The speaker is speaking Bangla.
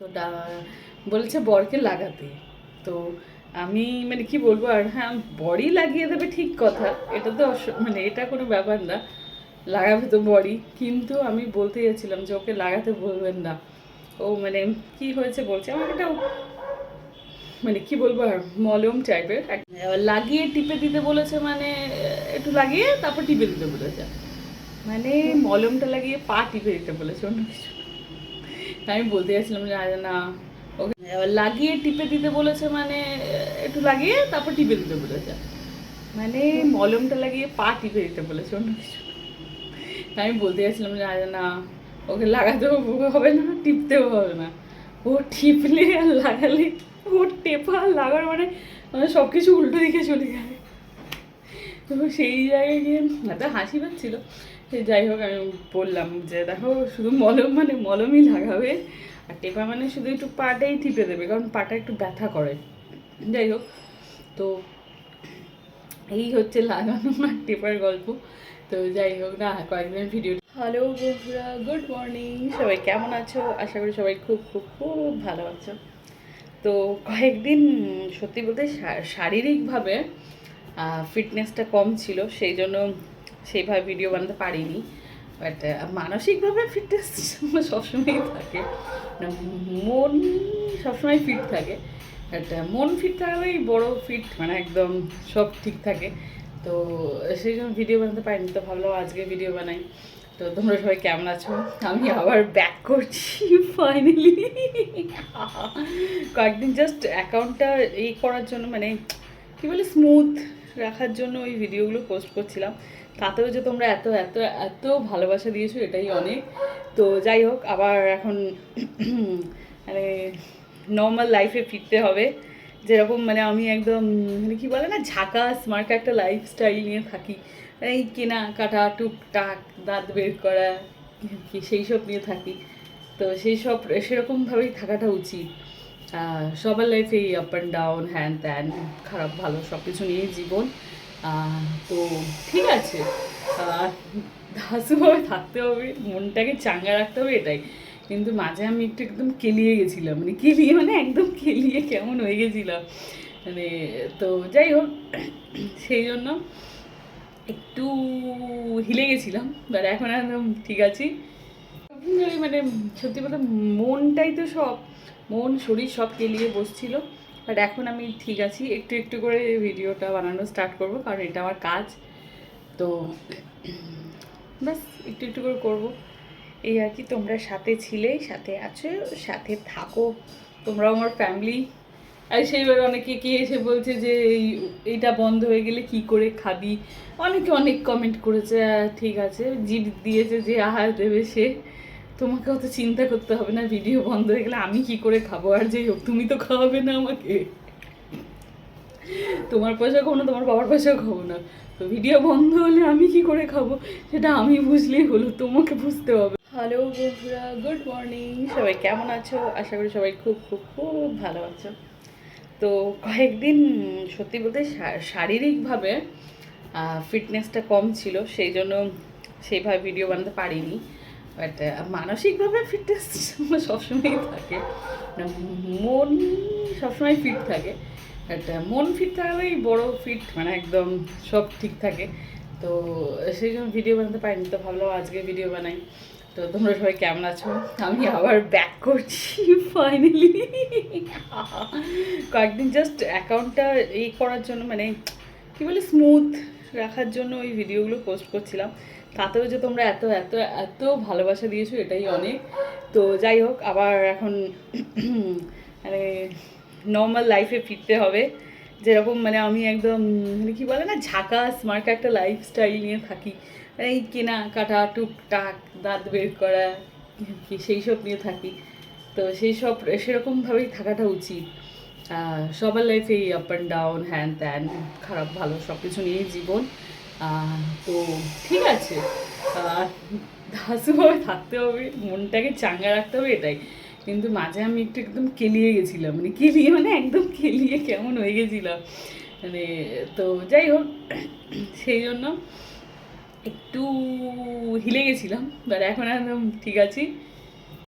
তো বলেছে বরকে লাগাতে। তো আমি মানে কি বলবো, আর হ্যাঁ বরই লাগিয়ে দেবে ঠিক কথা, এটা তো মানে এটা কোনো ব্যাপার না, লাগাবে তো বরই, কিন্তু আমি বলতে যাচ্ছিলাম যে ওকে লাগাতে বলবেন না। ও মানে কি হয়েছে বলছে আমাকে, একটা মানে কি বলবো আর মলম টাইপের লাগিয়ে টিপে দিতে বলেছে, মানে একটু লাগিয়ে তারপর টিপে দিতে বলেছে, মানে মলমটা লাগিয়ে পা টিপে দিতে বলেছে, অন্য কিছু না। আমি বলতে যাচ্ছিলাম যে না, ওকে লাগিয়ে টিপে দিতে বলেছে, মানে একটু লাগিয়ে তারপর টিপে দিতে বলেছে, মানে মলমটা লাগিয়ে পা টিপে দিতে বলেছে, অন্য কিছু না। আমি বলতে যাচ্ছিলাম যে না, ওকে লাগাতেও হবে না, টিপতেও হবে না। ও টিপলে আর লাগালে, ও টেপা আর লাগার মানে সব কিছু উল্টো দিকে চলে যাবে। তো সেই জায়গায় গিয়ে এত হাসি পাচ্ছিল। সে যাই হোক, আমি বললাম যে দেখো শুধু মলম মানে মলমই লাগাবে, আর টেপা মানে শুধু একটু পাটাই টিপে দেবে, কারণ পাটা একটু ব্যথা করে। যাই হোক, তো এই হচ্ছে লাগানো আর টেপার গল্প। তো যাই হোক না, কয়েকদিন ভিডিও। হ্যালো বন্ধুরা, গুড মর্নিং, সবাই কেমন আছো? আশা করি সবাই খুব খুব খুব ভালো আছো। তো কয়েকদিন সত্যি বলতে শারীরিকভাবে ফিটনেসটা কম ছিল, সেই জন্য সেইভাবে ভিডিও বানাতে পারিনি। বাট মানসিকভাবে ফিটনেস সবসময়ই থাকে, মন সবসময় ফিট থাকে। বাট মন ফিট থাকলেই বড় ফিট, মানে একদম সব ঠিক থাকে। তো সেই জন্য ভিডিও বানাতে পারিনি, তো ভাবলাম আজকে ভিডিও বানাই। তো তোমরা সবাই কেমন আছো? আমি আবার ব্যাক করছি ফাইনালি। কয়েকদিন জাস্ট অ্যাকাউন্টটা এই করার জন্য, মানে কী বলে স্মুথ রাখার জন্য ওই ভিডিওগুলো পোস্ট করছিলাম। তাতেও যে তোমরা এত এত এত ভালোবাসা দিয়েছো, এটাই অনেক। তো যাই হোক, আবার এখন মানে নর্মাল লাইফে ফিরতে হবে, যেরকম মানে আমি একদম মানে কী বলে না, ঝাঁকাস মার্কা একটা লাইফস্টাইল নিয়ে থাকি। এই কেনাকাটা, টুকটাক, দাঁত বের করা, সেই সব নিয়ে থাকি। তো সেই সব সেরকমভাবেই থাকাটা উচিত। সবার লাইফেই আপ অ্যান্ড ডাউন, হ্যান ত্যান, খারাপ ভালো সব কিছু নিয়েই জীবন। তো ঠিক আছে, ধাসুভাবে থাকতে হবে, মনটাকে চাঙ্গা রাখতে হবে, এটাই। কিন্তু মাঝে আমি একটু একদম কেলিয়ে গেছিলাম, মানে কেলিয়ে মানে একদম কেলিয়ে কেমন হয়ে গেছিলাম, মানে। তো যাই হোক, সেই জন্য একটু হিলে গেছিলাম, বাট এখন একদম ঠিক আছি। মানে সত্যি বলতে মনটাই তো সব, মন শরীর সব কেলিয়ে বসছিল। বাট এখন আমি ঠিক আছি, একটু একটু করে ভিডিওটা বানানো স্টার্ট করব, কারণ এটা আমার কাজ। তো ব্যাস একটু একটু করে করবো, এই আর কি। তোমরা সাথে ছিলেই, সাথে আছো, সাথে থাকো, তোমরাও আমার ফ্যামিলি। আর সেইবার অনেকে কে এসে বলছে যে এইটা বন্ধ হয়ে গেলে কি করে খাবি, অনেকে অনেক কমেন্ট করেছে। ঠিক আছে, জিভ দিয়েছে যে আহার দেবে সে, তোমাকে অত চিন্তা করতে হবে না, ভিডিও বন্ধ হয়ে গেলে আমি কি করে খাবো, আর যাই হোক তুমি তো খাওয়াবে না আমাকে, তোমার পয়সা খাবো না, তোমার বাবার পয়সাও খাবো না, তো ভিডিও বন্ধ হলে আমি কি করে খাবো সেটা আমি বুঝলেই হলো, তোমাকে বুঝতে হবে। হ্যালো বন্ধুরা, গুড মর্নিং, সবাই কেমন আছো? আশা করি সবাই খুব খুব খুব ভালো আছো। তো কয়েকদিন সত্যি বলতে শারীরিকভাবে ফিটনেসটা কম ছিল, সেই জন্য সেইভাবে ভিডিও বানাতে পারিনি। বাট মানসিকভাবে ফিটনেস সবসময়ই থাকে, মন সবসময় ফিট থাকে। বাট মন ফিট থাকলেই বড় ফিট, মানে একদম সব ঠিক থাকে। তো সেই জন্য ভিডিও বানাতে পারিনি, তো ভাবলাম আজকে ভিডিও বানাই। তো তোমরা সবাই কেমন আছো? আমি আবার ব্যাক করছি ফাইনালি। কয়েকদিন জাস্ট অ্যাকাউন্টটা এই করার জন্য, মানে কী বলে স্মুথ রাখার জন্য ওই ভিডিওগুলো পোস্ট করছিলাম। তাতেও যে তোমরা এত এত এত ভালোবাসা দিয়েছো, এটাই অনেক। তো যাই হোক, আবার এখন মানে নর্মাল লাইফে ফিরতে হবে, যেরকম মানে আমি একদম মানে কী বলে না, ঝাঁকাস মার্কা একটা লাইফস্টাইল নিয়ে থাকি। এই কেনাকাটা, টুকটাক, দাঁত বের করা, সেই সব নিয়ে থাকি। তো সেই সব সেরকমভাবেই থাকাটা উচিত। সবার লাইফেই আপ অ্যান্ড ডাউন, হ্যান ত্যান, খারাপ ভালো সব কিছু নিয়েই জীবন। তো ঠিক আছে, ধাসুভাবে থাকতে হবে, মনটাকে চাঙ্গা রাখতে হবে, এটাই। কিন্তু মাঝে আমি একটু একদম কেলিয়ে গেছিলাম, মানে কেলিয়ে মানে একদম কেলিয়ে কেমন হয়ে গেছিলাম, মানে। তো যাই হোক, সেই জন্য একটু হিলে গেছিলাম, বাট এখন একদম ঠিক আছি।